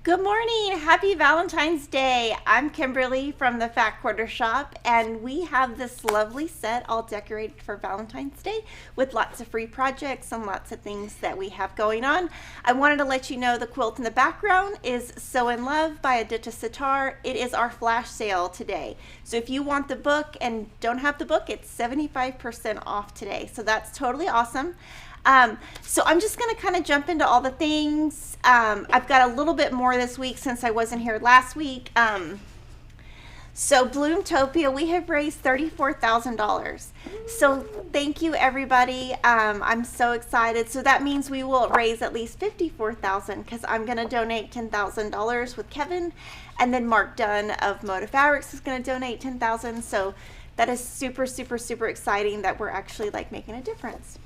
Good morning, happy Valentine's Day. I'm Kimberly from the Fat Quarter Shop, and we have this lovely set all decorated for Valentine's Day with lots of free projects and lots of things that we have going on. I wanted to let you know the quilt in the background is So in Love by Aditya Sitar. It is our flash sale today. So if you want the book and don't have the book, it's 75% off today. So that's totally awesome. So I'm just going to kind of jump into all the things. I've got a little bit more this week since I wasn't here last week. So Bloomtopia, we have raised $34,000. So thank you, everybody. I'm so excited. So that means we will raise at least $54,000 because I'm going to donate $10,000 with Kevin, and then Mark Dunn of Moda Fabrics is going to donate $10,000. So that is super, super, super exciting that we're actually like making a difference.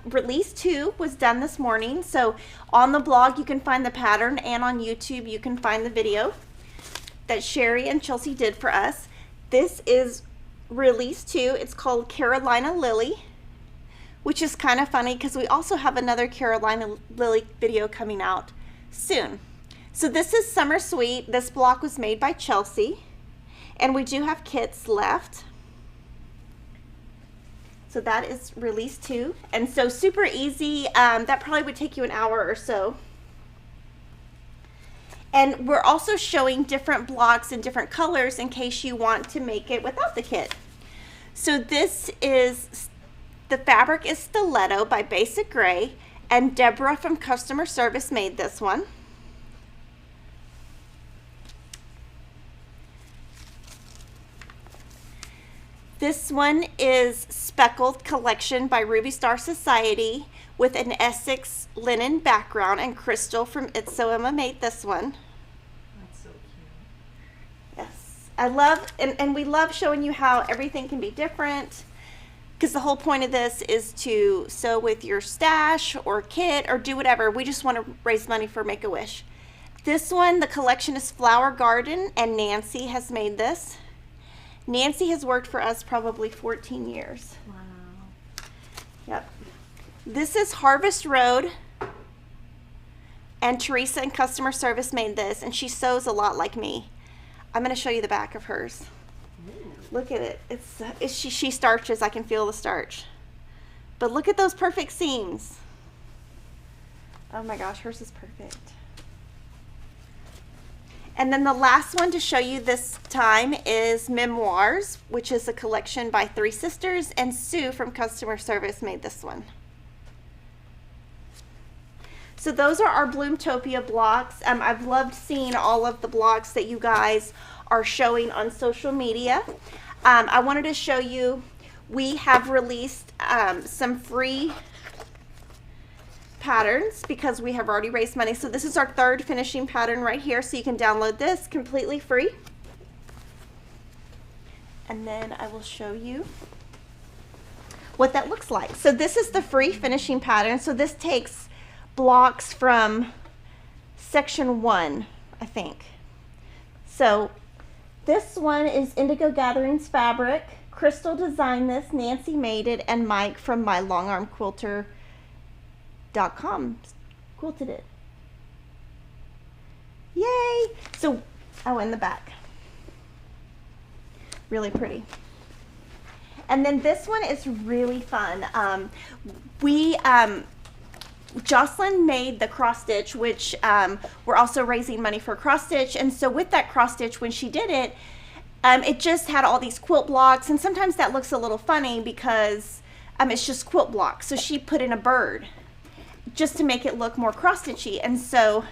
Release 2 was done this morning, so on the blog you can find the pattern, and on YouTube you can find the video that Sherry and Chelsea did for us. This is release 2. It's called Carolina Lily, which is kind of funny because we also have another Carolina Lily video coming out soon. So this is Summer Sweet. This block was made by Chelsea, and we do have kits left. So that is release 2, and so super easy. That probably would take you an hour or so. And we're also showing different blocks in different colors in case you want to make it without the kit. So this is, the fabric is Stiletto by Basic Gray, and Deborah from customer service made this one. This one is Speckled Collection by Ruby Star Society with an Essex linen background, and Crystal from It's So Emma made this one. That's so cute. Yes, I love, and we love showing you how everything can be different, because the whole point of this is to sew with your stash or kit or do whatever. We just want to raise money for Make-A-Wish. This one, the collection is Flower Garden, and Nancy has made this. Nancy has worked for us probably 14 years. Wow. Yep. This is Harvest Road, and Teresa in customer service made this, and she sews a lot like me. I'm going to show you the back of hers. Ooh. Look at it. She starches. I can feel the starch. But look at those perfect seams. Oh my gosh, hers is perfect. And then the last one to show you this time is Memoirs, which is a collection by 3 sisters, and Sue from customer service made this one. So those are our Bloomtopia blocks. I've loved seeing all of the blocks that you guys are showing on social media. I wanted to show you, we have released some free patterns because we have already raised money. So this is our 3rd finishing pattern right here, so you can download this completely free. And then I will show you what that looks like. So this is the free finishing pattern. So this takes blocks from section 1, I think. So this one is Indigo Gatherings fabric Crystal designed this, Nancy made it, and Mike from mylongarmquilter.com quilted it. Yay! So, oh, in the back. Really pretty. And then this one is really fun. Jocelyn made the cross stitch, which we're also raising money for cross stitch. And so with that cross stitch, when she did it, it just had all these quilt blocks. And sometimes that looks a little funny because it's just quilt blocks. So she put in a bird just to make it look more cross stitchy. And so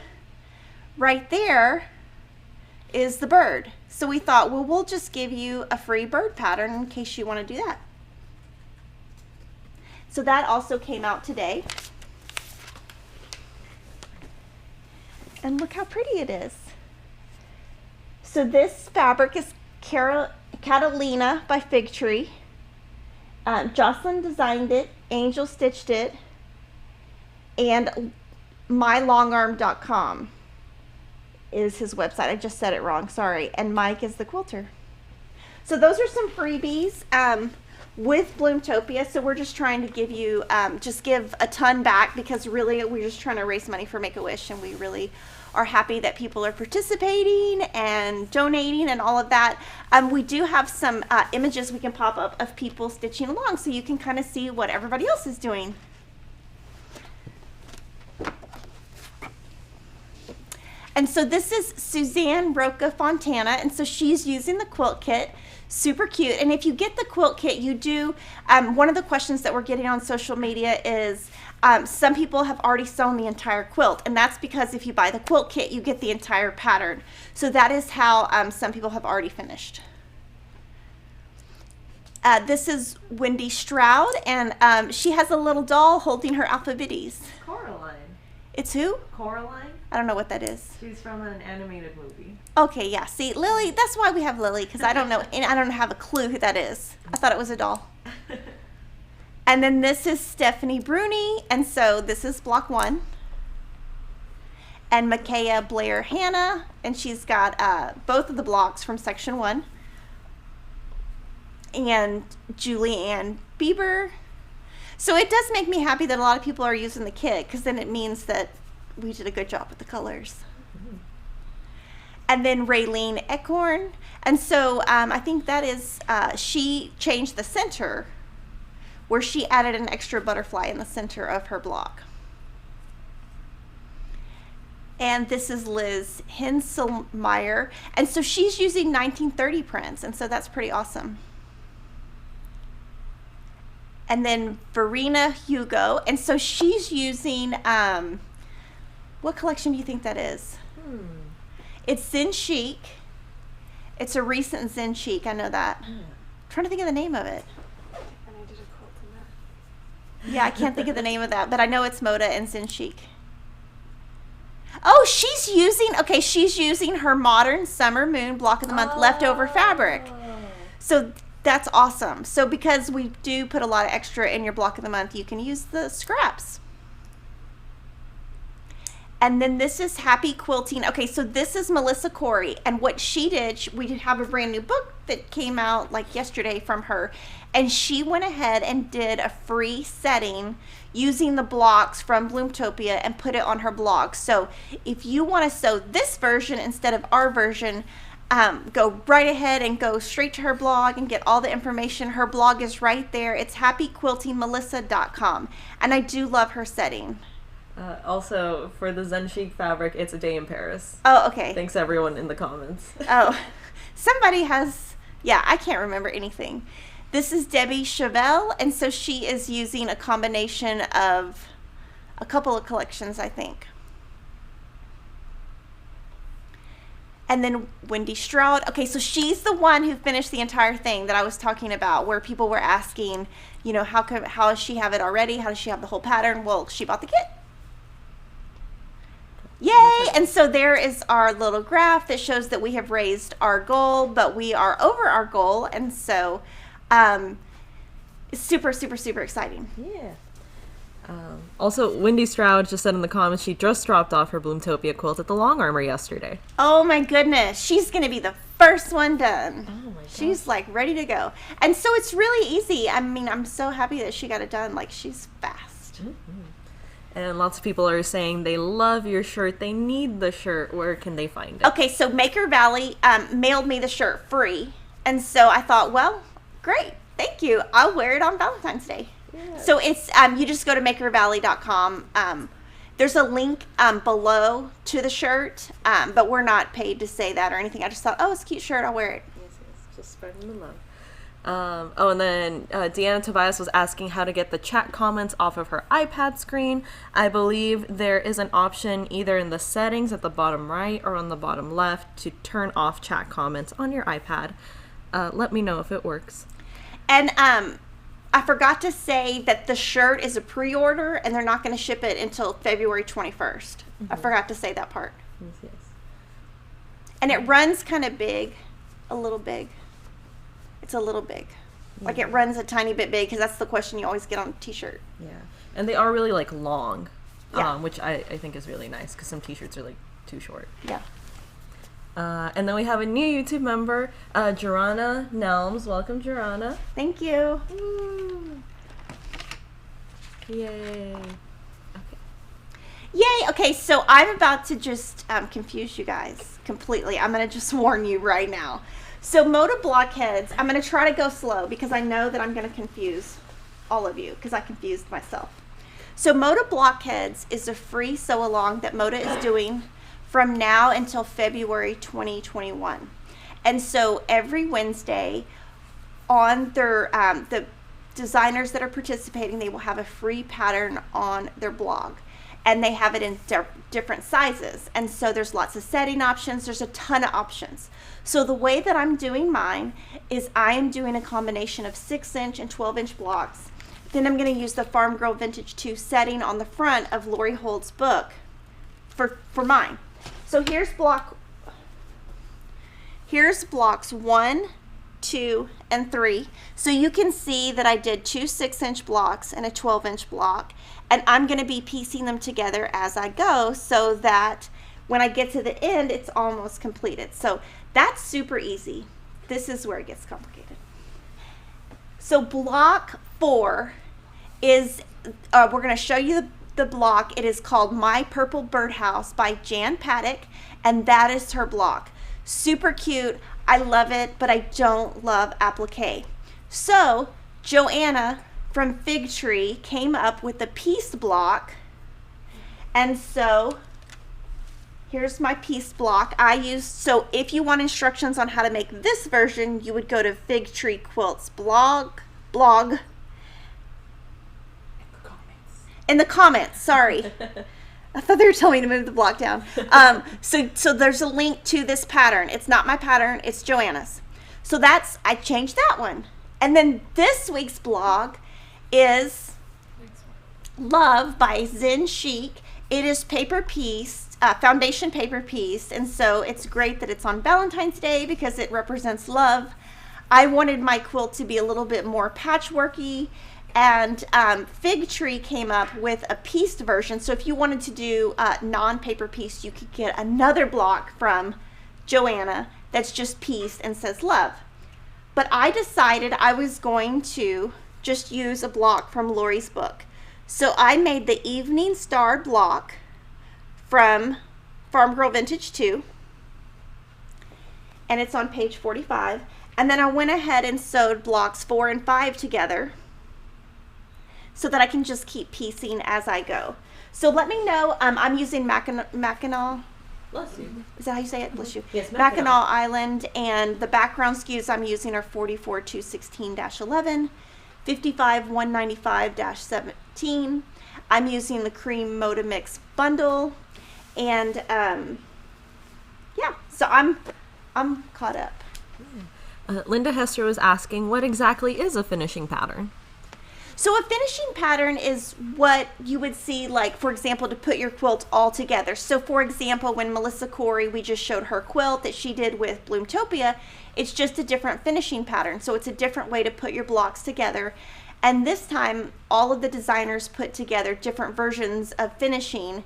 right there is the bird. So we thought, well, we'll just give you a free bird pattern in case you want to do that. So that also came out today. And look how pretty it is. So this fabric is Catalina by Fig Tree. Jocelyn designed it, Angel stitched it, and mylongarm.com is his website. I just said it wrong, sorry. And Mike is the quilter. So those are some freebies with Bloomtopia. So we're just trying to give you, just give a ton back because really we're just trying to raise money for Make-A-Wish, and we really are happy that people are participating and donating and all of that. We do have some images we can pop up of people stitching along so you can kind of see what everybody else is doing. And so this is Suzanne Roca Fontana, and so she's using the quilt kit. Super cute. And if you get the quilt kit, you do, one of the questions that we're getting on social media is some people have already sewn the entire quilt, and that's because if you buy the quilt kit, you get the entire pattern. So that is how some people have already finished. This is Wendy Stroud, and she has a little doll holding her alphabetes. Coraline. It's who? Coraline? I don't know what that is. She's from an animated movie. Okay, yeah. See, Lily, that's why we have Lily, because I don't know, and I don't have a clue who that is. I thought it was a doll. And then this is Stephanie Bruni, and so this is block 1. And Micaiah Blair Hannah, and she's got both of the blocks from section 1. And Julie Ann Bieber. So it does make me happy that a lot of people are using the kit, because then it means that we did a good job with the colors. Mm-hmm. And then Raylene Ecorn. And so I think that is, she changed the center where she added an extra butterfly in the center of her block. And this is Liz Hinselmeyer. And so she's using 1930 prints, and so that's pretty awesome. And then Verena Hugo, and so she's using, what collection do you think that is? It's Zen Chic. It's a recent Zen Chic, I know that. I'm trying to think of the name of it. And I did a quilt in that. Yeah, I can't think of the name of that, but I know it's Moda and Zen Chic. Oh, she's using her Modern Summer Moon Block of the Month leftover fabric. So that's awesome. So because we do put a lot of extra in your block of the month, you can use the scraps. And then this is Happy Quilting. Okay, so this is Melissa Corey, and what she did, we did have a brand new book that came out like yesterday from her, and she went ahead and did a free setting using the blocks from Bloomtopia and put it on her blog. So if you want to sew this version instead of our version, go right ahead and go straight to her blog and get all the information. Her blog is right there. It's happyquiltingmelissa.com, and I do love her setting. Also, for the Zen Chic fabric, it's a day in Paris. Oh, okay. Thanks everyone in the comments. Oh, somebody has, yeah, I can't remember anything. This is Debbie Chevelle, and so she is using a combination of a couple of collections, I think. And then Wendy Stroud. Okay, so she's the one who finished the entire thing that I was talking about, where people were asking, you know, how does she have it already? How does she have the whole pattern? Well, she bought the kit. Yay! And so there is our little graph that shows that we have raised our goal, but we are over our goal, and so it's super, super, super exciting. Yeah. Also, Wendy Stroud just said in the comments she just dropped off her Bloomtopia quilt at the Long Armor yesterday. Oh my goodness, she's going to be the first one done. Oh my gosh. She's like ready to go. And so it's really easy. I mean, I'm so happy that she got it done. Like, she's fast. And lots of people are saying they love your shirt. They need the shirt. Where can they find it? Okay, so Maker Valley mailed me the shirt free. And so I thought, well, great. Thank you. I'll wear it on Valentine's Day. Yeah. So it's you just go to makervalley.com. There's a link below to the shirt, but we're not paid to say that or anything. I just thought, oh, it's a cute shirt. I'll wear it. Yes, just spreading the love. Oh, and then Deanna Tobias was asking how to get the chat comments off of her iPad screen. I believe there is an option either in the settings at the bottom right or on the bottom left to turn off chat comments on your iPad. Let me know if it works. And I forgot to say that the shirt is a pre-order and they're not going to ship it until February 21st. I forgot to say that part. Yes. And it runs kind of big, a little big. It's a little big. Like it runs a tiny bit big because that's the question you always get on a t-shirt. Yeah. And they are really like long, Yeah. which I think is really nice because some t-shirts are like too short. Yeah. And then we have a new YouTube member, Jorana Nelms. Welcome, Jorana. Thank you. Yay. Yay. Okay, so I'm about to just confuse you guys completely. I'm going to just warn you right now. So Moda Blockheads, I'm going to try to go slow because I know that I'm going to confuse all of you because I confused myself. So Moda Blockheads is a free sew along that Moda is doing from now until February 2021. And so every Wednesday on their the designers that are participating, they will have a free pattern on their blog. And they have it in different sizes. And so there's lots of setting options. There's a ton of options. So the way that I'm doing mine is I am doing a combination of 6-inch and 12-inch blocks. Then I'm going to use the Farm Girl Vintage 2 setting on the front of Lori Hold's book for mine. So here's blocks 1, 2, and 3. So you can see that I did 2 6-inch blocks and a 12-inch block. And I'm going to be piecing them together as I go so that when I get to the end, it's almost completed. So that's super easy. This is where it gets complicated. So block 4 is, we're going to show you the block. It is called My Purple Birdhouse by Jan Patek, and that is her block. Super cute. I love it, but I don't love applique. So Joanna from Fig Tree came up with a piece block, and so here's my piece block I used. So if you want instructions on how to make this version, you would go to Fig Tree Quilts blog in the comments. Sorry. I thought they were telling me to move the block down. So there's a link to this pattern. It's not my pattern, it's Joanna's. So I changed that one. And then this week's blog is Love by Zen Chic. It is paper piece, foundation paper piece, and so it's great that it's on Valentine's Day because it represents love. I wanted my quilt to be a little bit more patchworky, and Fig Tree came up with a pieced version. So if you wanted to do non-paper piece, you could get another block from Joanna that's just pieced and says love. But I decided I was going to just use a block from Lori's book. So I made the Evening Star block from Farm Girl Vintage 2, and it's on page 45. And then I went ahead and sewed blocks 4 and 5 together so that I can just keep piecing as I go. So let me know. I'm using Mackinac. Bless you. Is that how you say it? Bless you. Yes, Mackinac Island, and the background SKUs I'm using are 44-216-11, 55-195-17. I'm using the Cream Moda Mix bundle, and yeah, so I'm caught up. Linda Hester was asking, what exactly is a finishing pattern? So a finishing pattern is what you would see, like, for example, to put your quilt all together. So for example, when Melissa Corey, we just showed her quilt that she did with Bloomtopia, it's just a different finishing pattern. So it's a different way to put your blocks together. And this time, all of the designers put together different versions of finishing,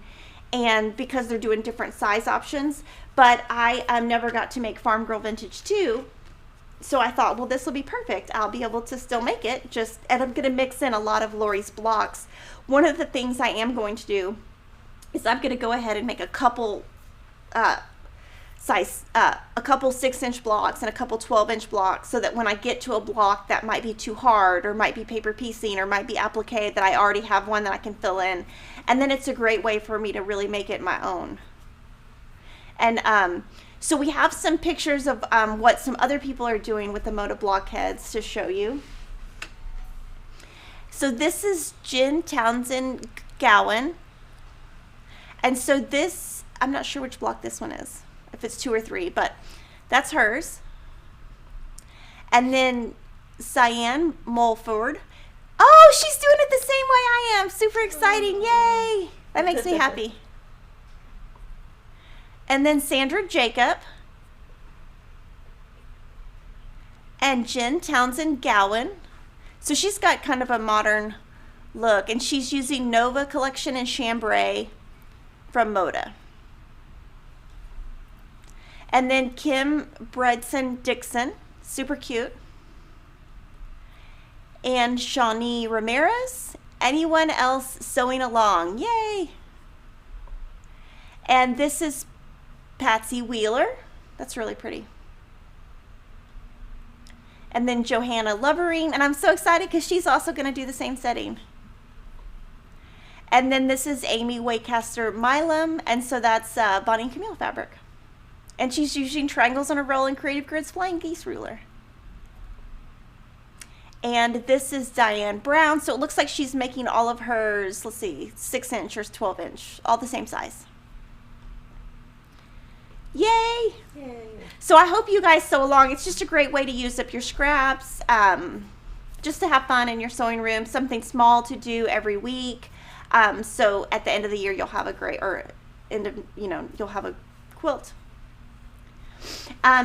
and because they're doing different size options, but I never got to make Farm Girl Vintage 2. So I thought, well, this will be perfect. I'll be able to still make it, and I'm going to mix in a lot of Lori's blocks. One of the things I am going to do is I'm going to go ahead and make a couple a couple 6-inch blocks and a couple 12-inch blocks, so that when I get to a block that might be too hard or might be paper piecing or might be applique, that I already have one that I can fill in. And then it's a great way for me to really make it my own. And so we have some pictures of what some other people are doing with the Moda Blockheads to show you. So this is Jen Townsend Gowan. And so this, I'm not sure which block this one is, if it's 2 or 3, but that's hers. And then Cyan Mulford. Oh, she's doing it the same way I am. Super exciting. Yay. That makes me happy. And then Sandra Jacob. And Jen Townsend Gowan. So she's got kind of a modern look, and she's using Nova Collection and Chambray from Moda. And then Kim Bredson Dixon, super cute. And Shawnee Ramirez. Anyone else sewing along? Yay! And this is Patsy Wheeler. That's really pretty. And then Johanna Lovering, and I'm so excited because she's also going to do the same setting. And then this is Amy Waycaster Milam, and so that's Bonnie and Camille fabric. And she's using triangles on a roll and Creative Grids Flying Geese ruler. And this is Diane Brown, so it looks like she's making all of hers, let's see, 6-inch or 12-inch, all the same size. Yay! Yay. So I hope you guys sew along. It's just a great way to use up your scraps, just to have fun in your sewing room, something small to do every week. So at the end of the year, you'll have a great, or you'll have a quilt.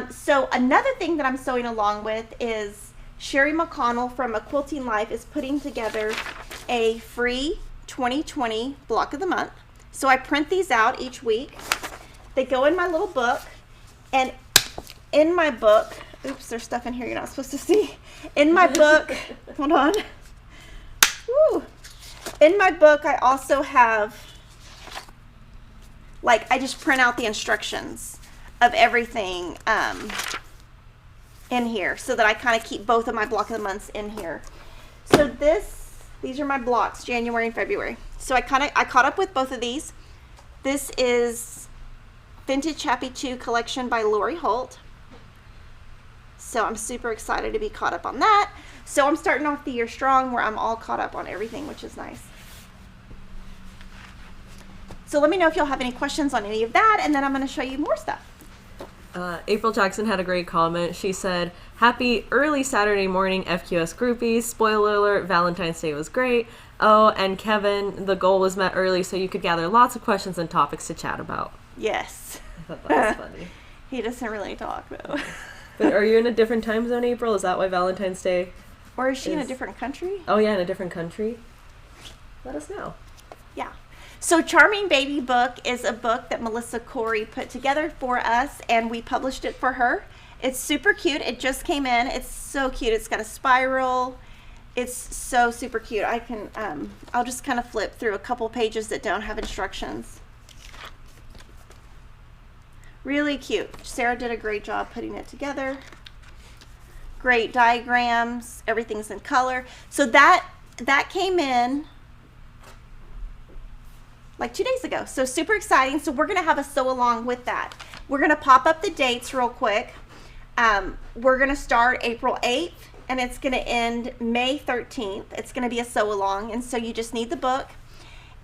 So another thing that I'm sewing along with is Sherry McConnell from A Quilting Life is putting together a free 2020 block of the month. So I print these out each week. They go in my little book, and in my book, oops, there's stuff in here you're not supposed to see. In my book, hold on. Woo. In my book, I also have, I just print out the instructions of everything in here, so that I kind of keep both of my block of the months in here. So these are my blocks, January and February. So I caught up with both of these. This is Vintage Happy 2 collection by Lori Holt. So I'm super excited to be caught up on that. So I'm starting off the year strong, where I'm all caught up on everything, which is nice. So let me know if you'll have any questions on any of that, and then I'm going to show you more stuff. April Jackson had a great comment. She said, "Happy early Saturday morning, FQS groupies. Spoiler alert, Valentine's Day was great. Oh, and Kevin, the goal was met early so you could gather lots of questions and topics to chat about." Yes. I thought that was funny. He doesn't really talk, though. But are you in a different time zone, April? Is that why Valentine's Day? Or is she in a different country? Oh, yeah, in a different country. Let us know. Yeah. So Charming Baby Book is a book that Melissa Corey put together for us, and we published it for her. It's super cute. It just came in. It's so cute. It's got a spiral. It's so super cute. I'll just kind of flip through a couple pages that don't have instructions. Really cute. Sarah did a great job putting it together. Great diagrams. Everything's in color. So that came in like 2 days ago. So super exciting. So we're going to have a sew along with that. We're going to pop up the dates real quick. We're going to start April 8th, and it's going to end May 13th. It's going to be a sew along, and so you just need the book,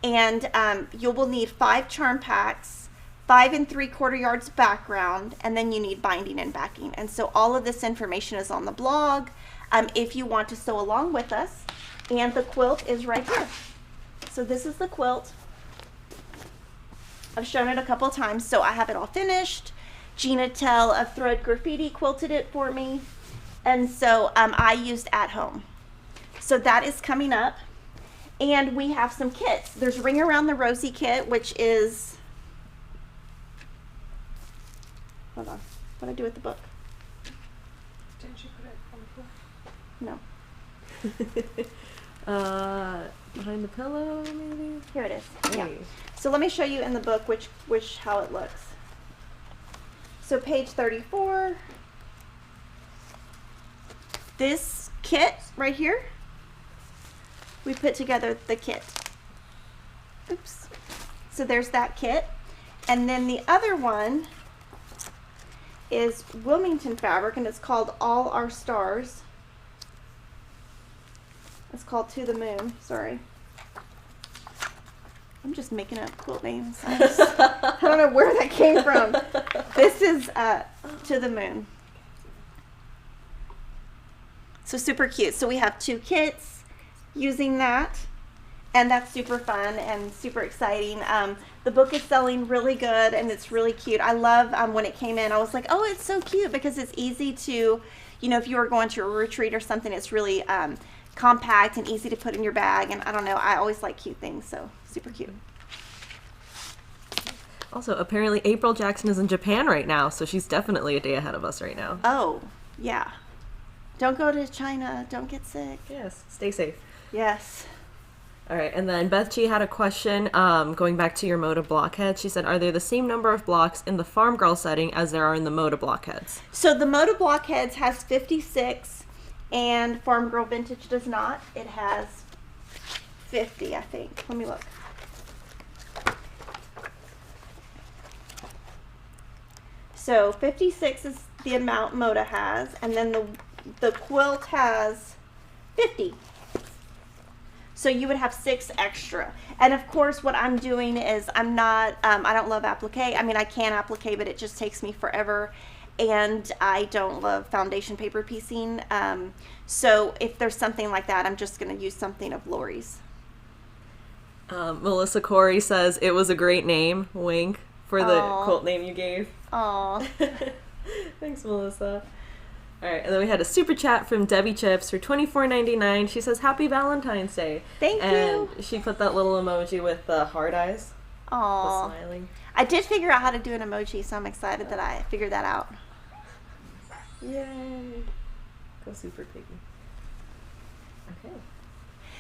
and you will need 5 charm packs, 5 3/4 yards background, and then you need binding and backing. And so all of this information is on the blog if you want to sew along with us. And the quilt is right here. So this is the quilt. I've shown it a couple times, so I have it all finished. Gina Tell of Thread Graffiti quilted it for me, and so I used At Home. So that is coming up, and we have some kits. There's Ring Around the Rosie kit, which is Hold on. What did I do with the book? Didn't you put it on the floor? No. Behind the pillow, maybe? Here it is. Yeah. Hey. So let me show you in the book how it looks. So page 34. This kit right here, we put together the kit. Oops. So there's that kit. And then the other one is Wilmington fabric, and it's called All Our Stars. It's called To the Moon. Sorry. I'm just making up quilt names. I don't know where that came from. This is To the Moon. So super cute. So we have 2 kits using that, and that's super fun and super exciting. The book is selling really good, and it's really cute. I love when it came in, I was like, oh, it's so cute, because it's easy to, you know, if you were going to a retreat or something, it's really compact and easy to put in your bag. And I don't know, I always like cute things, so super cute. Also, apparently April Jackson is in Japan right now, so she's definitely a day ahead of us right now. Oh, yeah. Don't go to China. Don't get sick. Yes, stay safe. Yes. All right, and then Beth G had a question going back to your Moda Blockheads. She said, are there the same number of blocks in the Farm Girl setting as there are in the Moda Blockheads? So the Moda Blockheads has 56, and Farm Girl Vintage does not. It has 50, I think. Let me look. So 56 is the amount Moda has, and then the quilt has 50. So you would have 6 extra. And of course, what I'm doing is I don't love applique. I mean, I can applique, but it just takes me forever. And I don't love foundation paper piecing. So if there's something like that, I'm just going to use something of Lori's. Melissa Corey says, it was a great name, wink, for the quilt name you gave. Aw. Thanks, Melissa. All right, and then we had a super chat from Debbie Chips for $24.99. She says, Happy Valentine's Day. Thank you. And she put that little emoji with the heart eyes. Aw. The smiling. I did figure out how to do an emoji, so I'm excited that I figured that out. Yay. Go super piggy. Okay.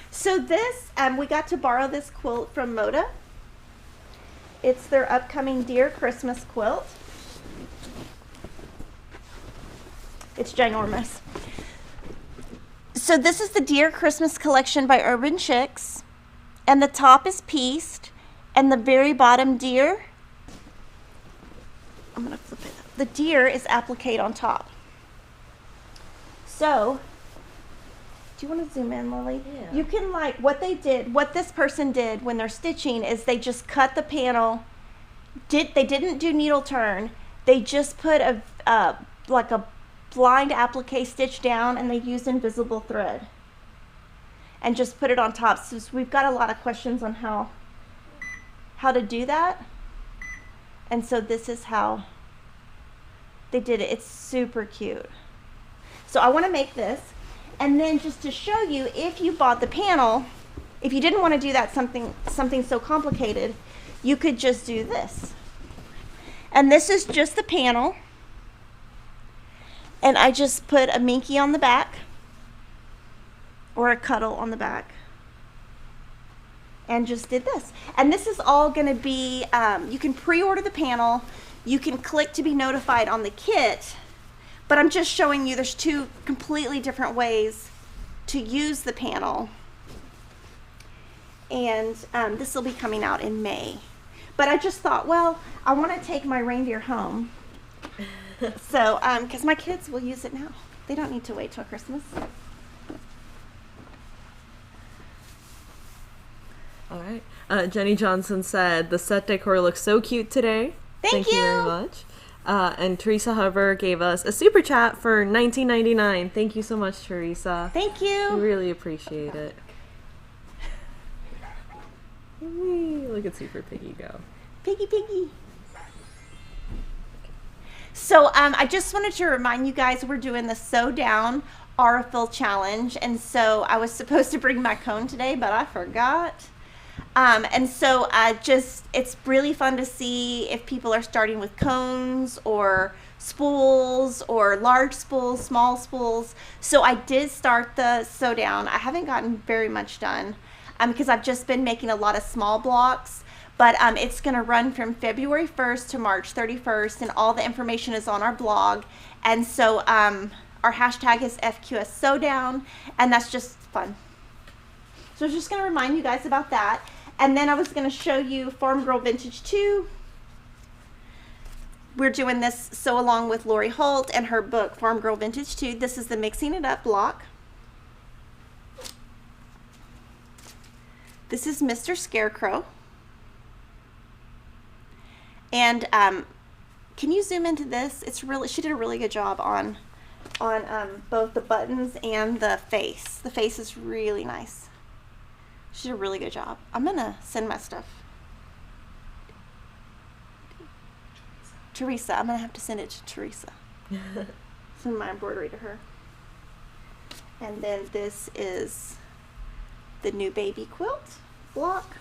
So this, we got to borrow this quilt from Moda. It's their upcoming Dear Christmas quilt. It's ginormous. So this is the Dear Christmas collection by Urban Chicks, and the top is pieced, and the very bottom deer, I'm gonna flip it up. The deer is appliqued on top. So, do you want to zoom in, Lily? Yeah. You can, like, what this person did when they're stitching is they just cut the panel. They didn't do needle turn. They just put like a blind applique stitch down, and they used invisible thread and just put it on top. So we've got a lot of questions on how to do that, and so this is how they did it. It's super cute. So I want to make this, and then just to show you, if you bought the panel, if you didn't want to do that something so complicated, you could just do this. And this is just the panel. And I just put a minky on the back, or a cuddle on the back, and just did this. And this is all going to be, you can pre-order the panel, you can click to be notified on the kit, but I'm just showing you there's 2 completely different ways to use the panel. And this will be coming out in May. But I just thought, well, I want to take my reindeer home. So, because my kids will use it now. They don't need to wait till Christmas. All right. Jenny Johnson said, the set decor looks so cute today. Thank you very much. And Teresa Huber gave us a super chat for $19.99. Thank you so much, Teresa. Thank you. We really appreciate it. Whee, look at Super Piggy go. Piggy, piggy. So I just wanted to remind you guys we're doing the Sew Down Aurifil Challenge. And so I was supposed to bring my cone today, but I forgot. And so it's really fun to see if people are starting with cones or spools or large spools, small spools. So I did start the sew down. I haven't gotten very much done because I've just been making a lot of small blocks. But it's going to run from February 1st to March 31st, and all the information is on our blog. And so our hashtag is FQS Sewdown, and that's just fun. So I was just going to remind you guys about that. And then I was going to show you Farm Girl Vintage 2. We're doing this sew along with Lori Holt and her book, Farm Girl Vintage 2. This is the Mixing It Up block. This is Mr. Scarecrow. And can you zoom into this? It's really, she did a really good job on both the buttons and the face. The face is really nice. She did a really good job. I'm gonna send my stuff. Teresa, I'm gonna have to send it to Teresa. Send my embroidery to her. And then this is the new baby quilt block.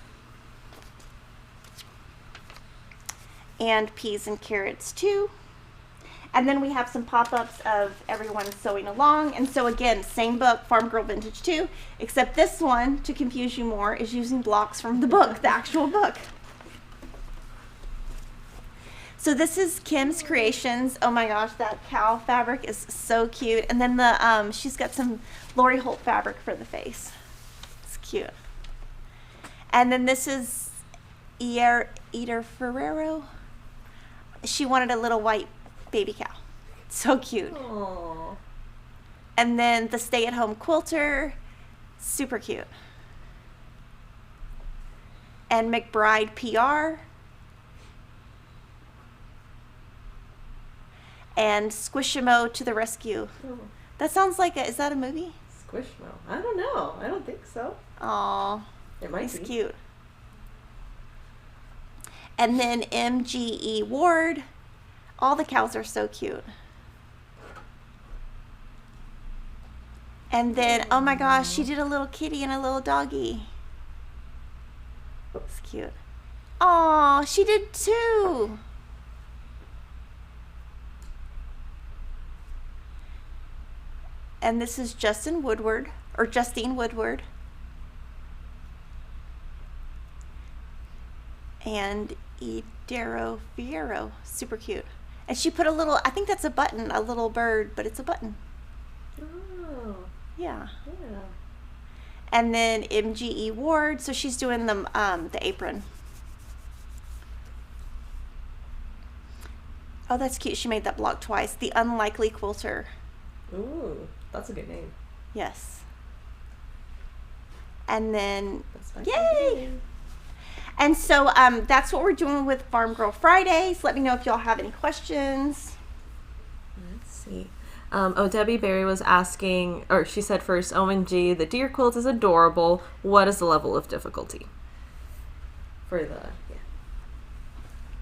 And peas and carrots too. And then we have some pop-ups of everyone sewing along. And so again, same book, Farm Girl Vintage 2, except this one, to confuse you more, is using blocks from the book, the actual book. So this is Kim's Creations. Oh my gosh, that cow fabric is so cute. And then the she's got some Lori Holt fabric for the face. It's cute. And then this is Eater Ferrero. She wanted a little white baby cow. So cute. Aww. And then the stay-at-home quilter, super cute. And McBride PR. And Squishimo to the rescue. Oh. That sounds like is that a movie? Squishmo. I don't know. I don't think so. Aw, It might he's be. cute. And then MGE Ward. All the cows are so cute. And then, oh my gosh, she did a little kitty and a little doggy. It's cute. Aw, she did two. And this is Justine Woodward. And Idero Fierro, super cute. And she put a little, I think that's a button, a little bird, but it's a button. Oh. Yeah. Yeah. And then MGE Ward, so she's doing the apron. Oh, that's cute. She made that block twice. The Unlikely Quilter. Ooh, that's a good name. Yes. And then, That's my yay! name. And so that's what we're doing with Farm Girl Fridays. Let me know if y'all have any questions. Let's see. Debbie Berry was asking, or she said first, OMG, the deer quilt is adorable. What is the level of difficulty? For the, yeah.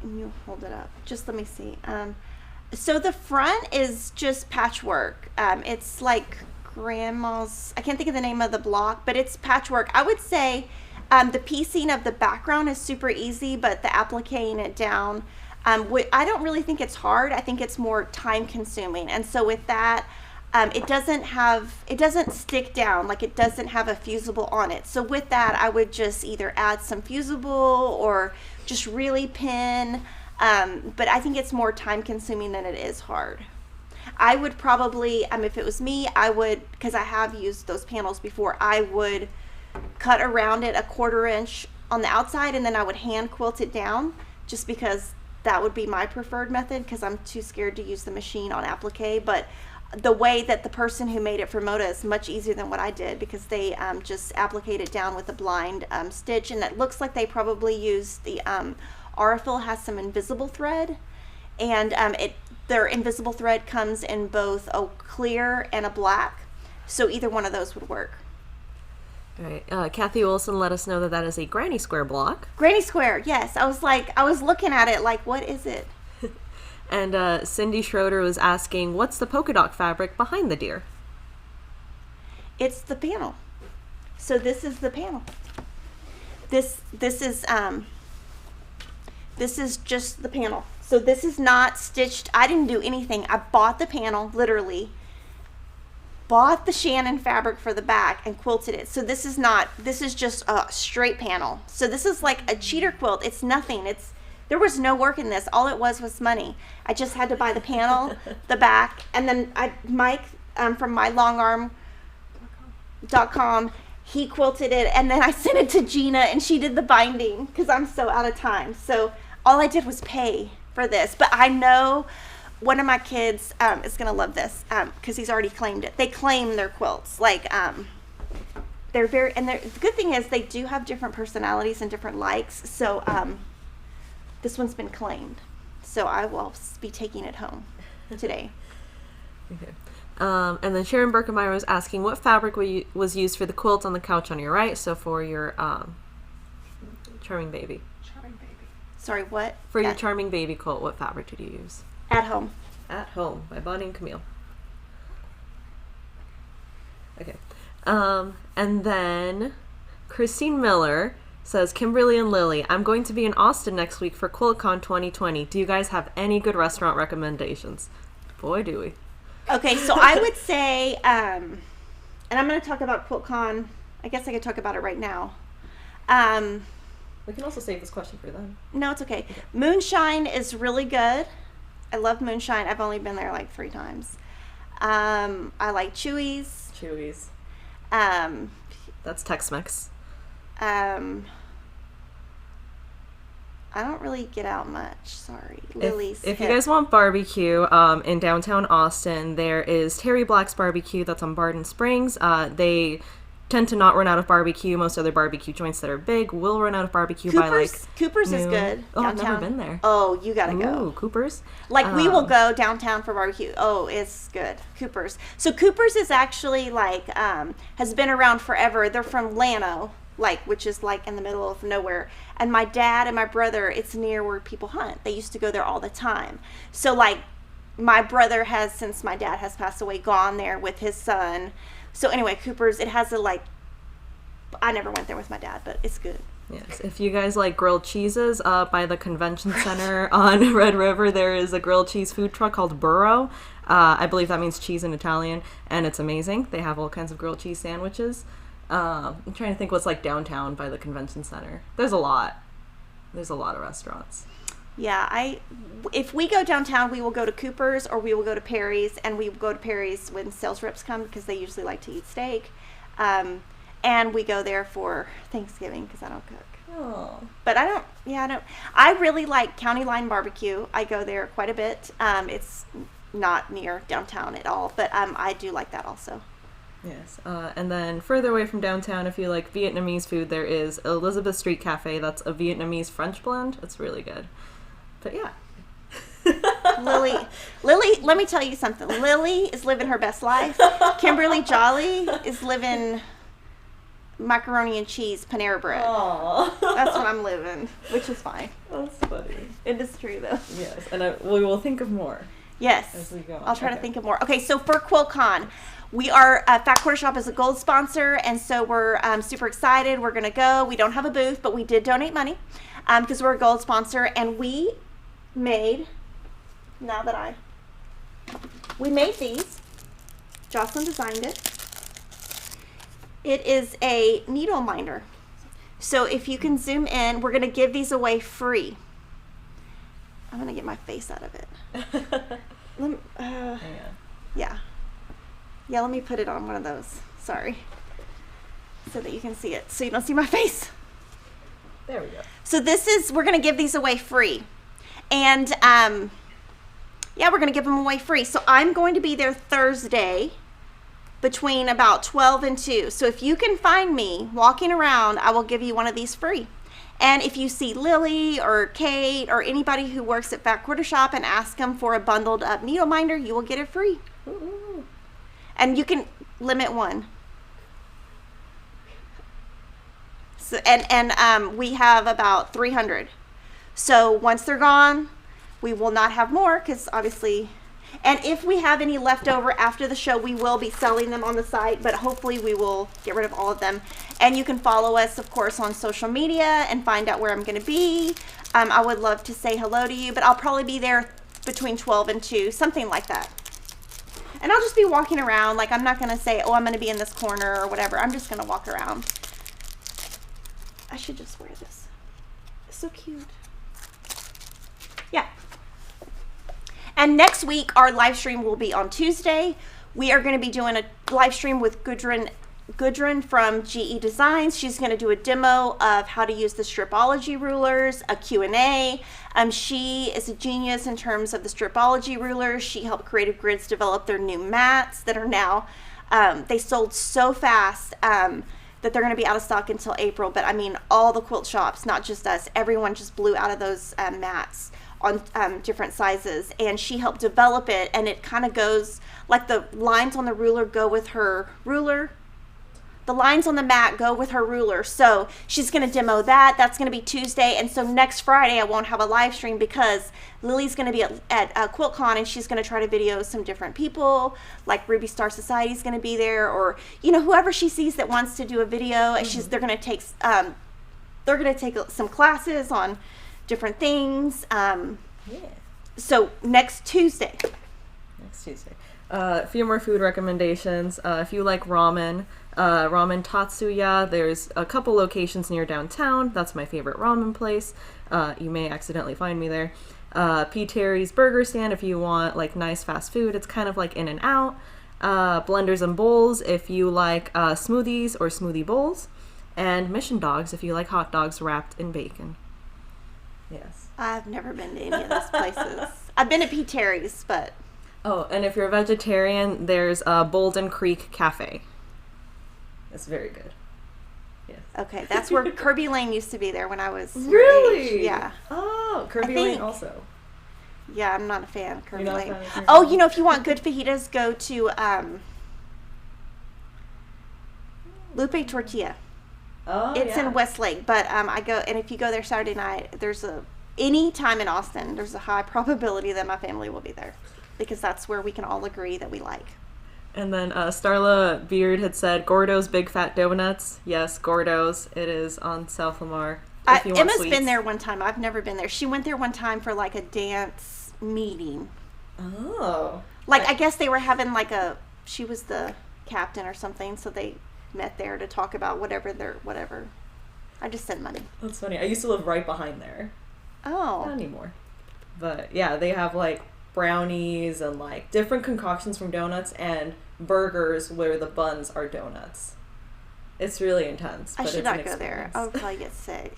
And you hold it up. Just let me see. So the front is just patchwork. It's like grandma's, I can't think of the name of the block, but it's patchwork. I would say the piecing of the background is super easy, but the appliquing it down, I don't really think it's hard. I think it's more time consuming. And so with that, it doesn't stick down, like it doesn't have a fusible on it. So with that, I would just either add some fusible or just really pin. But I think it's more time consuming than it is hard. I would probably, if it was me, I would, because I have used those panels before, I would cut around it 1/4 inch on the outside, and then I would hand quilt it down, just because that would be my preferred method, because I'm too scared to use the machine on applique. But the way that the person who made it for Moda is much easier than what I did, because they just appliqued it down with a blind stitch, and it looks like they probably used the Aurifil has some invisible thread, and their invisible thread comes in both a clear and a black, so either one of those would work. All right. Kathy Wilson let us know that that is a granny square block. Granny square, yes. I was looking at it like, what is it? And Cindy Schroeder was asking, what's the polka dot fabric behind the deer? It's the panel. So this is the panel. This is just the panel. So this is not stitched. I didn't do anything. I bought the panel, literally. Bought the Shannon fabric for the back and quilted it. So this is just a straight panel. So this is like a cheater quilt. It's nothing. There was no work in this. All it was money. I just had to buy the panel, the back, and then Mike from mylongarm.com, he quilted it, and then I sent it to Gina, and she did the binding because I'm so out of time. So all I did was pay for this. But I know one of my kids is going to love this because he's already claimed it. They claim their quilts. Like, the good thing is they do have different personalities and different likes. So this one's been claimed. So I will be taking it home today. Okay. And then Sharon Berkemeyer was asking what fabric was used for the quilt on the couch on your right. So for your charming baby. Sorry, what? For your charming baby quilt, what fabric did you use? At Home. At Home by Bonnie and Camille. Okay. And then Christine Miller says, Kimberly and Lily, I'm going to be in Austin next week for QuiltCon 2020. Do you guys have any good restaurant recommendations? Boy, do we. Okay, so I would say, and I'm going to talk about QuiltCon. I guess I could talk about it right now. We can also save this question for them. No, it's okay. Moonshine is really good. I love Moonshine. I've only been there like 3 times. I like Chewy's. Chewy's. That's Tex-Mex. I don't really get out much. Sorry. Lily's. If you guys want barbecue in downtown Austin, there is Terry Black's Barbecue that's on Barton Springs. They tend to not run out of barbecue. Most other barbecue joints that are big will run out of barbecue by like Cooper's is good. Oh, downtown. I've never been there. Oh, you gotta go. Ooh, Cooper's. Like we will go downtown for barbecue. Oh, it's good. Cooper's. So Cooper's is actually like has been around forever. They're from Llano, which is like in the middle of nowhere. And my dad and my brother, it's near where people hunt. They used to go there all the time. So like my brother has, since my dad has passed away, gone there with his son. So anyway, Cooper's, it has I never went there with my dad, but it's good. Yes, if you guys like grilled cheeses, by the convention center on Red River, there is a grilled cheese food truck called Burro. I believe that means cheese in Italian, and it's amazing. They have all kinds of grilled cheese sandwiches. I'm trying to think what's like downtown by the convention center. There's a lot of restaurants. Yeah, if we go downtown, we will go to Cooper's or we will go to Perry's, and we will go to Perry's when sales reps come because they usually like to eat steak. And we go there for Thanksgiving because I don't cook. Oh. But I don't. I really like County Line Barbecue. I go there quite a bit. It's not near downtown at all, but I do like that also. Yes. And then further away from downtown, if you like Vietnamese food, there is Elizabeth Street Cafe. That's a Vietnamese French blend. It's really good. But yeah. Lily, let me tell you something. Lily is living her best life. Kimberly Jolly is living macaroni and cheese Panera bread. Aww. That's what I'm living, which is fine. That's funny. It is true though. Yes, and we will think of more. Yes, as we go. I'll try to think of more. Okay, so for QuiltCon, we are Fat Quarter Shop is a gold sponsor, and so we're super excited. We're gonna go. We don't have a booth, but we did donate money because we're a gold sponsor, and we made. We made these. Jocelyn designed it. It is a needle minder. So if you can zoom in, we're going to give these away free. I'm going to get my face out of it. Yeah, let me put it on one of those. Sorry. So that you can see it. So you don't see my face. There we go. So we're going to give these away free. And we're going to give them away free. So I'm going to be there Thursday between about 12 and 2. So if you can find me walking around, I will give you one of these free. And if you see Lily or Kate or anybody who works at Fat Quarter Shop and ask them for a bundled up needle minder, you will get it free. Ooh. And you can limit one. So, and we have about 300. So once they're gone, we will not have more because obviously, And if we have any left over after the show, we will be selling them on the site, but hopefully we will get rid of all of them. And you can follow us, of course, on social media and find out where I'm going to be. I would love to say hello to you, but I'll probably be there between 12 and 2, something like that. And I'll just be walking around. Like, I'm not going to say, oh, I'm going to be in this corner or whatever. I'm just going to walk around. I should just wear this. It's so cute. Yeah. And next week, our live stream will be on Tuesday. We are going to be doing a live stream with Gudrun from GE Designs. She's going to do a demo of how to use the stripology rulers, a Q&A. She is a genius in terms of the stripology rulers. She helped Creative Grids develop their new mats that are now, they sold so fast that they're going to be out of stock until April. But I mean, all the quilt shops, not just us, everyone just blew out of those mats on different sizes, and she helped develop it, and it kind of goes like the lines on the ruler go with her ruler. The lines on the mat go with her ruler. So she's going to demo that. That's going to be Tuesday. And so next Friday, I won't have a live stream because Lily's going to be at QuiltCon, and she's going to try to video some different people. Like Ruby Star Society is going to be there, or, you know, whoever she sees that wants to do a video. And they're going to take some classes on different things. So next Tuesday. A few more food recommendations. If you like ramen, Ramen Tatsuya, there's a couple locations near downtown. That's my favorite ramen place. You may accidentally find me there. P. Terry's Burger Stand if you want like nice fast food. It's kind of like In and Out. Blenders and Bowls if you like smoothies or smoothie bowls. And Mission Dogs if you like hot dogs wrapped in bacon. Yes. I've never been to any of those places. I've been to P. Terry's, but... Oh, and if you're a vegetarian, there's Bolden Creek Cafe. It's very good. Yes. Okay, that's where Kirby Lane used to be there when I was your Really? age. Yeah. Oh, Kirby Lane also. Yeah, I'm not a fan of Kirby You're not a Lane. fan of Kirby Oh, Lane? you know, if you want good fajitas, go to Lupe Tortilla. Oh, It's yeah. in Westlake, but I go, and if you go there Saturday night, any time in Austin, there's a high probability that my family will be there, because that's where we can all agree that we like. And then Starla Beard had said Gordo's Big Fat Donuts. Yes, Gordo's. It is on South Lamar. If you want Emma's sweets. been there one time. I've never been there. She went there one time for like a dance meeting. Oh. Like, I guess they were having like she was the captain or something, so they met there to talk about whatever. I just sent money. That's funny. I used to live right behind there. Oh. Not anymore. But yeah, they have like brownies and like different concoctions from donuts and burgers where the buns are donuts. It's really intense. I but should it's not an go there. experience. I would probably get sick.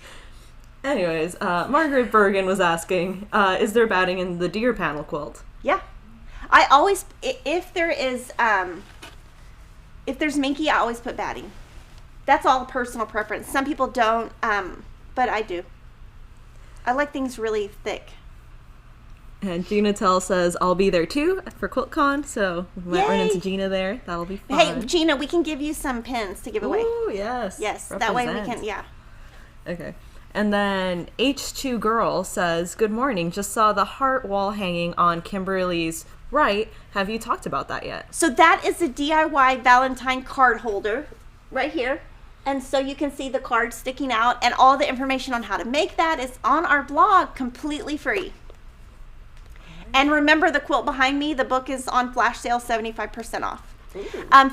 Anyways, Margaret Bergen was asking, is there batting in the deer panel quilt? Yeah. I always, if there's minky, I always put batting. That's all personal preference. Some people don't, but I do. I like things really thick. And Gina Tell says, I'll be there too for QuiltCon, so we might run Yay! into Gina there. That'll be fun. Hey, Gina, we can give you some pins to give away. Ooh, yes. Yes, that way we Represent. can, yeah. Okay. And then H2 Girl says, good morning. Just saw the heart wall hanging on Kimberly's right. Have you talked about that yet? So that is a DIY Valentine card holder right here. And so you can see the card sticking out, and all the information on how to make that is on our blog, completely free. And remember, the quilt behind me, the book is on flash sale, 75% off.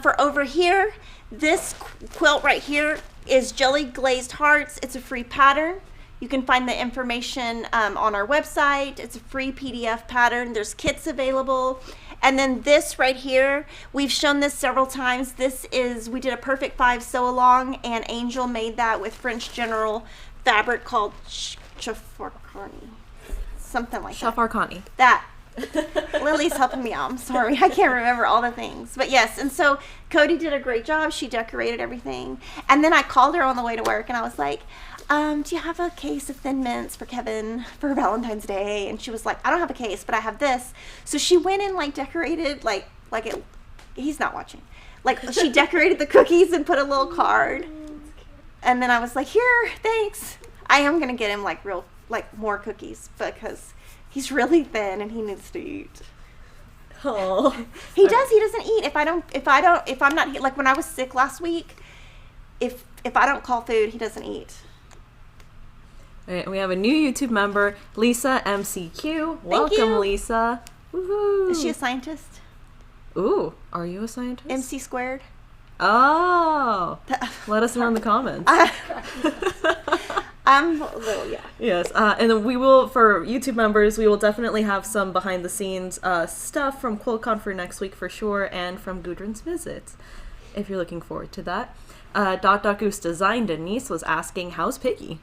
For over here, this quilt right here is Jelly Glazed Hearts. It's a free pattern. You can find the information on our website. It's a free PDF pattern. There's kits available. And then this right here, we've shown this several times. We did a Perfect 5 sew along, and Angel made that with French General fabric called Chafarkani. Something like that. Shafarkani. That. Lily's helping me out. I'm sorry. I can't remember all the things. But yes, and so Cody did a great job. She decorated everything. And then I called her on the way to work, and I was like, do you have a case of Thin Mints for Kevin for Valentine's Day? And she was like, I don't have a case, but I have this. So she went and like decorated, he's not watching. Like, she decorated the cookies and put a little card. And then I was like, here, thanks. I am going to get him more cookies because he's really thin and he needs to eat. Oh. He does. He doesn't eat. If I'm not, like when I was sick last week, if I don't call food, he doesn't eat. All right, we have a new YouTube member, Lisa MCQ. Welcome, you. Lisa. Woohoo. Is she a scientist? Ooh, are you a scientist? MC squared. Oh. Let us know in the comments. I'm a little, yeah. Yes, and then we will, for YouTube members, we will definitely have some behind the scenes stuff from QuiltCon for next week for sure, and from Gudrun's visits, if you're looking forward to that. Goose Design Denise was asking, how's Piggy?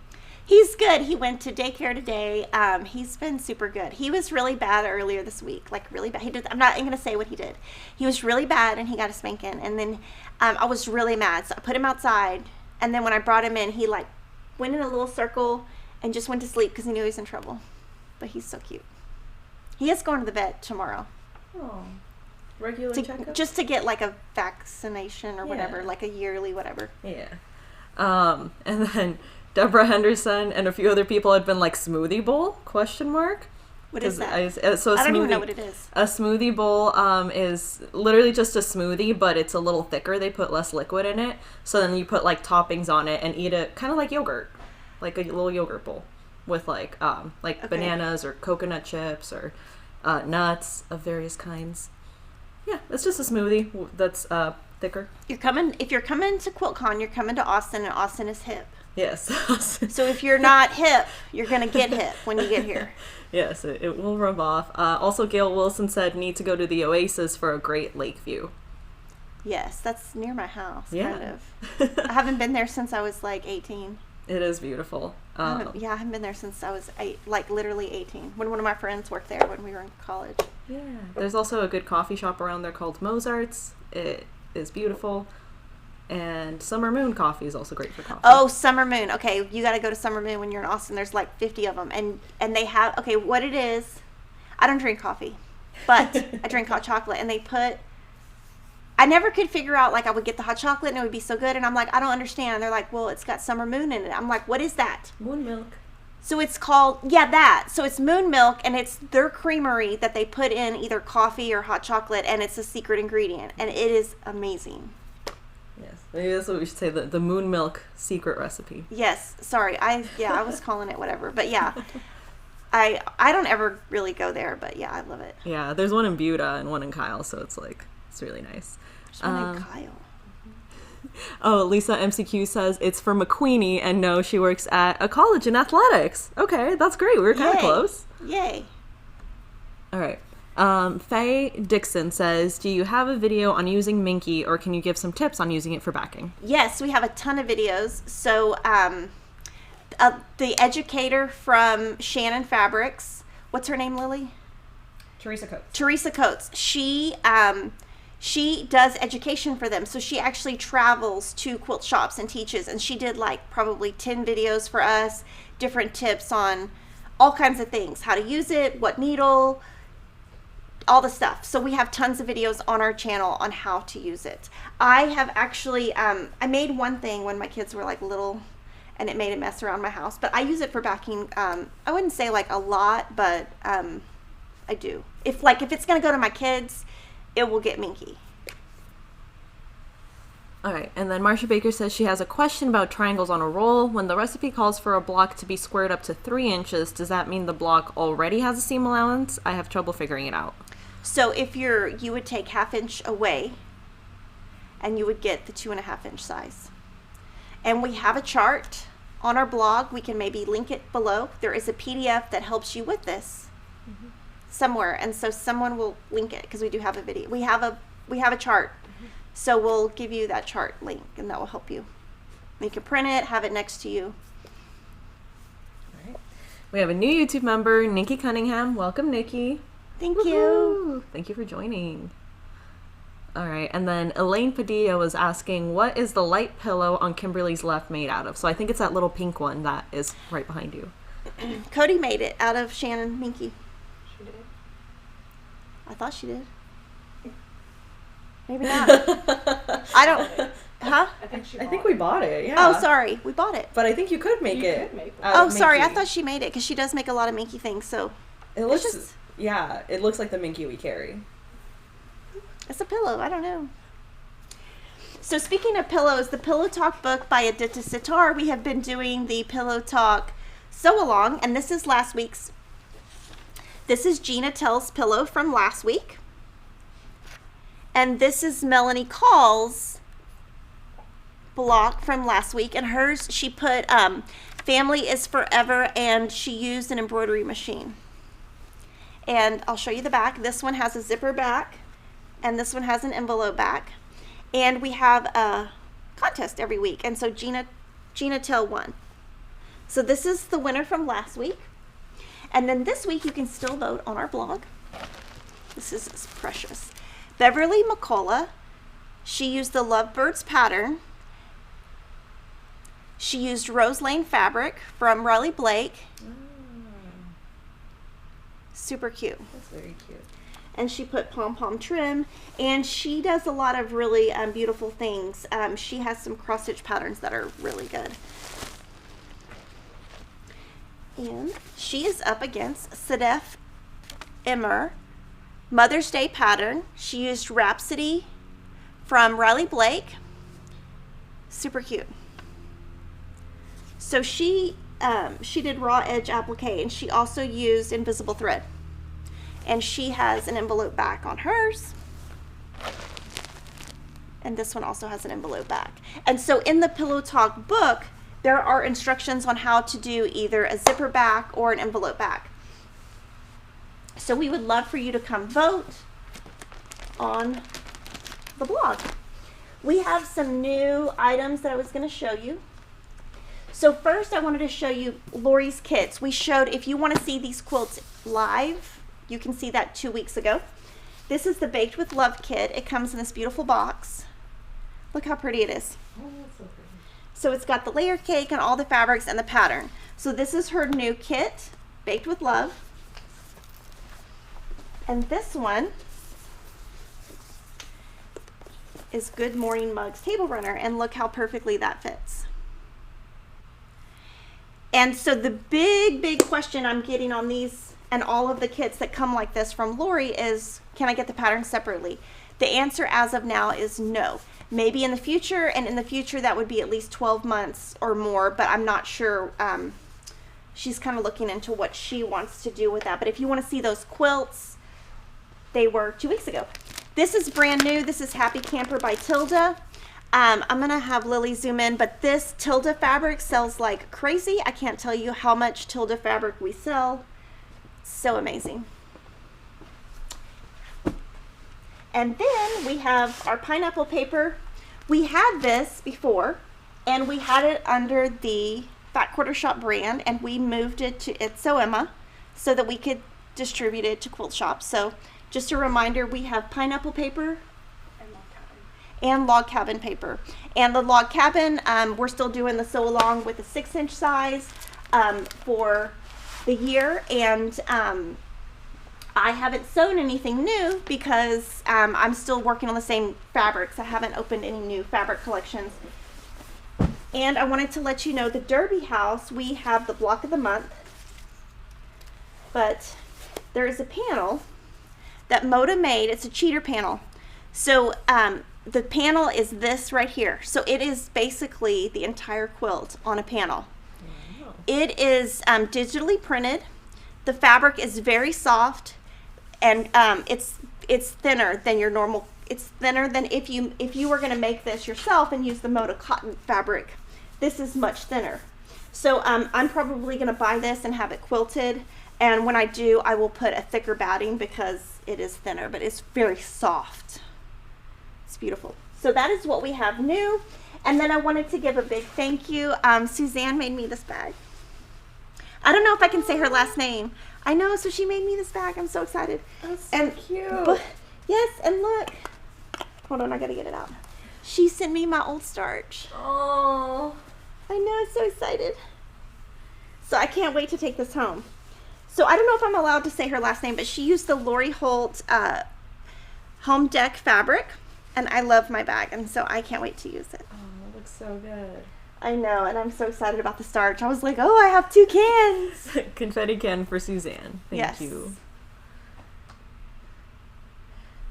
He's good. He went to daycare today. He's been super good. He was really bad earlier this week, like really bad. I'm not going to say what he did. He was really bad, and he got a spanking. And then I was really mad, so I put him outside. And then when I brought him in, he like went in a little circle and just went to sleep because he knew he was in trouble. But he's so cute. He is going to the vet tomorrow. Oh, regular checkup? Just to get like a vaccination or whatever, like a yearly whatever. Yeah. And then Deborah Henderson and a few other people had been like, smoothie bowl? Question mark. What is that? I don't even know what it is. A smoothie bowl is literally just a smoothie, but it's a little thicker. They put less liquid in it. So then you put like toppings on it and eat it kind of like yogurt, like a little yogurt bowl with like bananas or coconut chips or nuts of various kinds. Yeah, it's just a smoothie that's thicker. If you're coming to QuiltCon, you're coming to Austin, and Austin is hip. Yes. So if you're not hip, you're going to get hip when you get here. Yes, it will rub off. Also, Gail Wilson said, need to go to the Oasis for a great lake view. Yes, that's near my house, Yeah. kind of. I haven't been there since I was like 18. It is beautiful. I haven't been there since I was literally 18, when one of my friends worked there when we were in college. Yeah. There's also a good coffee shop around there called Mozart's. It is beautiful. And Summer Moon coffee is also great for coffee. Oh, Summer Moon. Okay, you got to go to Summer Moon when you're in Austin. There's like 50 of them. And they have, okay, what it is, I don't drink coffee, but I drink hot chocolate. And I never could figure out, like, I would get the hot chocolate and it would be so good. And I'm like, I don't understand. And they're like, well, it's got Summer Moon in it. I'm like, what is that? Moon milk. So it's called, that. So it's Moon Milk, and it's their creamery that they put in either coffee or hot chocolate, and it's a secret ingredient. And it is amazing. Yes, maybe that's what we should say, the moon milk secret recipe. Yes, sorry. I was calling it whatever. But yeah, I don't ever really go there, but yeah, I love it. Yeah, there's one in Buda and one in Kyle, so it's really nice. There's one in Kyle. Oh, Lisa MCQ says it's for McQueenie, and no, she works at a college in athletics. Okay, that's great. We were kind of close. Yay. All right. Faye Dixon says, do you have a video on using Minky, or can you give some tips on using it for backing? Yes, we have a ton of videos. So the educator from Shannon Fabrics, what's her name, Lily? Teresa Coates. She does education for them. So she actually travels to quilt shops and teaches, and she did like probably 10 videos for us, different tips on all kinds of things, how to use it, what needle, all the stuff. So we have tons of videos on our channel on how to use it. I have actually, I made one thing when my kids were like little, and it made a mess around my house, but I use it for backing. I wouldn't say like a lot, but I do. If it's gonna go to my kids, it will get minky. All right, and then Marcia Baker says she has a question about triangles on a roll. When the recipe calls for a block to be squared up to 3 inches, does that mean the block already has a seam allowance? I have trouble figuring it out. So if you would take 1/2 inch away, and you would get the 2.5 inch size. And we have a chart on our blog. We can maybe link it below. There is a PDF that helps you with this somewhere, and so someone will link it because we do have a video. We have a chart, so we'll give you that chart link, and that will help you. You can print it, have it next to you. All right. We have a new YouTube member, Nikki Cunningham. Welcome, Nikki. Thank Woo-hoo. you. Thank you for joining. All right, and then Elaine Padilla was asking, what is the light pillow on Kimberly's left made out of? So I think it's that little pink one that is right behind you. Cody made it out of Shannon Minky. She did. I thought she did. Maybe not. I don't. Huh? I think we bought it, yeah. Oh, sorry. We bought it. But I think you could make it. Could make it. out Oh, of sorry. I Minky. thought she made it because she does make a lot of Minky things. So It looks, just- yeah, it looks like the Minky we carry. It's a pillow. I don't know. So speaking of pillows, the Pillow Talk book by Aditya Sitar, we have been doing the Pillow Talk Sew Along, and this is last week's. This is Gina Tell's pillow from last week. And this is Melanie Call's block from last week. And hers, she put Family is Forever, and she used an embroidery machine. And I'll show you the back. This one has a zipper back, and this one has an envelope back. And we have a contest every week. And so Gina Tell won. So this is the winner from last week. And then this week you can still vote on our blog. This is precious. Beverly McCullough, she used the Lovebirds pattern. She used Rose Lane fabric from Riley Blake. Super cute. That's very cute. And she put pom-pom trim, and she does a lot of really beautiful things. She has some cross-stitch patterns that are really good. And she is up against Sedef Emmer Mother's Day pattern. She used Rhapsody from Riley Blake. Super cute. So she did raw edge applique, and she also used invisible thread. And she has an envelope back on hers. And this one also has an envelope back. And so in the Pillow Talk book, there are instructions on how to do either a zipper back or an envelope back. So we would love for you to come vote on the blog. We have some new items that I was going to show you. So first I wanted to show you Lori's kits. We showed, if you want to see these quilts live, you can see that 2 weeks ago. This is the Baked with Love kit. It comes in this beautiful box. Look how pretty it is. Oh, that's so pretty. So it's got the layer cake and all the fabrics and the pattern. So this is her new kit, Baked with Love. And this one is Good Morning Mugs Table Runner, and look how perfectly that fits. And so the big question I'm getting on these and all of the kits that come like this from Lori is, can I get the pattern separately? The answer as of now is no. Maybe in the future, and in the future that would be at least 12 months or more, but I'm not sure. She's kind of looking into what she wants to do with that. But if you want to see those quilts, they were 2 weeks ago. This is brand new. This is Happy Camper by Tilda. I'm going to have Lily zoom in, but this Tilda fabric sells like crazy. I can't tell you how much Tilda fabric we sell. So amazing. And then we have our pineapple paper. We had this before, and we had it under the Fat Quarter Shop brand, and we moved it to It's So Emma so that we could distribute it to quilt shops. So just a reminder, we have pineapple paper and log cabin paper. And the log cabin, we're still doing the sew along with a 6-inch size for the year, and I haven't sewn anything new because I'm still working on the same fabrics. I haven't opened any new fabric collections. And I wanted to let you know the Derby House, we have the block of the month, but there is a panel that Moda made. It's a cheater panel. So the panel is this right here. So it is basically the entire quilt on a panel. Wow. It is digitally printed. The fabric is very soft, and it's thinner than your normal. It's thinner than if you were going to make this yourself and use the Moda cotton fabric. This is much thinner. So I'm probably going to buy this and have it quilted. And when I do, I will put a thicker batting because it is thinner, but it's very soft. It's beautiful. So that is what we have new. And then I wanted to give a big thank you. Suzanne made me this bag. I don't know if I can say her last name. I know, so she made me this bag. I'm so excited. That's so cute. Yes, and look. Hold on, I gotta get it out. She sent me my old starch. Oh. I know, I'm so excited. So I can't wait to take this home. So I don't know if I'm allowed to say her last name, but she used the Lori Holt Home Deck fabric, and I love my bag, and so I can't wait to use it. Oh, it looks so good. I know, and I'm so excited about the starch. I was like, oh, I have 2 cans. Confetti can for Suzanne. Thank you.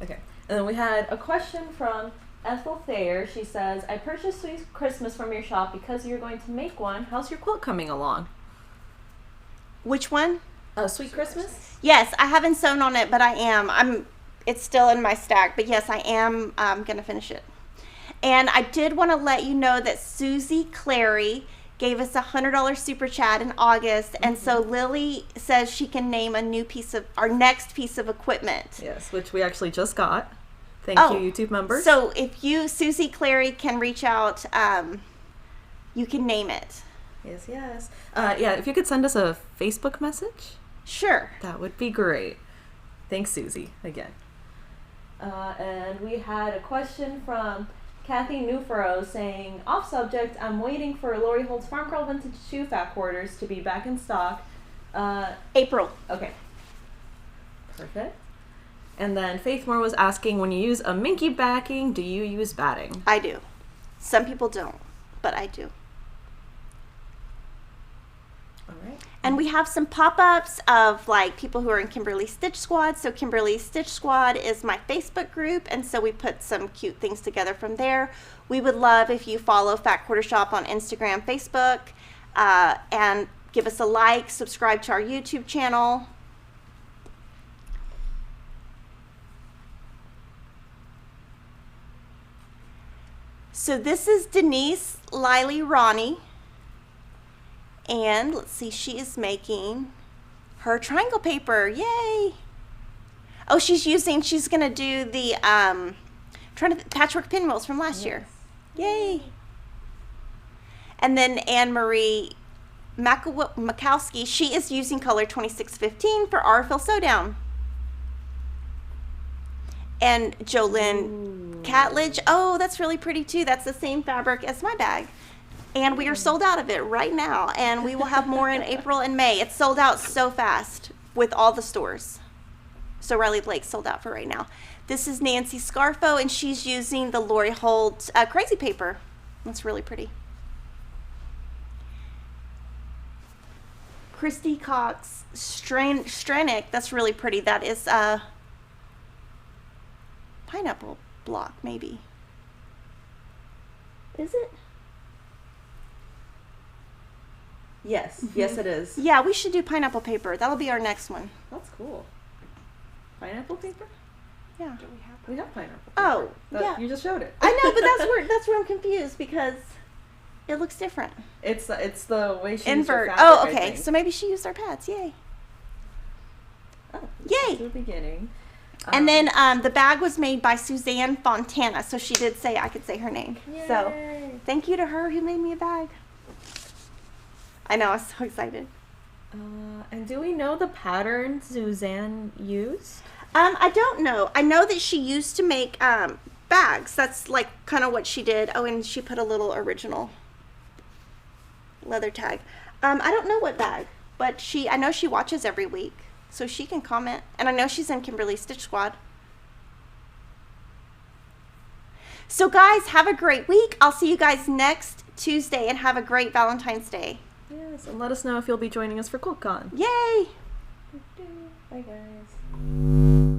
Okay, And then we had a question from Ethel Thayer. She says, I purchased Sweet Christmas from your shop because you're going to make one. How's your quilt coming along? Which one? Sweet Christmas? Yes, I haven't sewn on it, but I am. It's still in my stack, but yes, I am gonna finish it. And I did want to let you know that Susie Clary gave us $100 super chat in August, and so Lily says she can name a new piece of our next piece of equipment. Yes, which we actually just got. Thank you, YouTube members. So if you, Susie Clary, can reach out, you can name it. Yes. Yeah, if you could send us a Facebook message, Sure. that would be great. Thanks, Susie, again. And we had a question from Kathy Newfaro saying, off subject, I'm waiting for Lori Holt's Farm Girl Vintage Shoe Fat Quarters to be back in stock. April. Okay. Perfect. And then Faith Moore was asking, when you use a minky backing, do you use batting? I do. Some people don't, but I do. All right. And we have some pop-ups of like people who are in Kimberly Stitch Squad. So Kimberly Stitch Squad is my Facebook group, and so we put some cute things together from there. We would love if you follow Fat Quarter Shop on Instagram, Facebook, and give us a like, subscribe to our YouTube channel. So this is Denise Liley Ronnie. And let's see, she is making her triangle paper. Yay! Oh, she's going to do the patchwork pinwheels from last year. Yay! And then Anne Marie Makowski, she is using color 2615 for our Fill Sewdown. And Jolynn Catledge, oh, that's really pretty too. That's the same fabric as my bag. And we are sold out of it right now. And we will have more in April and May. It's sold out so fast with all the stores. So Riley Blake sold out for right now. This is Nancy Scarfo, and she's using the Lori Holt Crazy Paper. That's really pretty. Christy Cox Stranick, that's really pretty. That is pineapple block, maybe. Is it? Yes. Yes, it is. Yeah, we should do pineapple paper. That'll be our next one. That's cool. Pineapple paper? Yeah. We have pineapple paper. Oh, yeah. You just showed it. I know, but that's where I'm confused because it looks different. It's the way she Invert. used her fabric, Oh, I okay. think. So maybe she used our pads. Yay. Oh, Yay. the beginning. And then the bag was made by Suzanne Fontana, so she did say I could say her name. Yay. So thank you to her who made me a bag. I know, I was so excited. And do we know the pattern Suzanne used? I don't know. I know that she used to make bags. That's like kind of what she did. Oh, and she put a little original leather tag. I don't know what bag, but I know she watches every week, so she can comment. And I know she's in Kimberly Stitch Squad. So guys, have a great week. I'll see you guys next Tuesday, and have a great Valentine's Day. Yes, and let us know if you'll be joining us for QuiltCon. Yay! Bye, guys.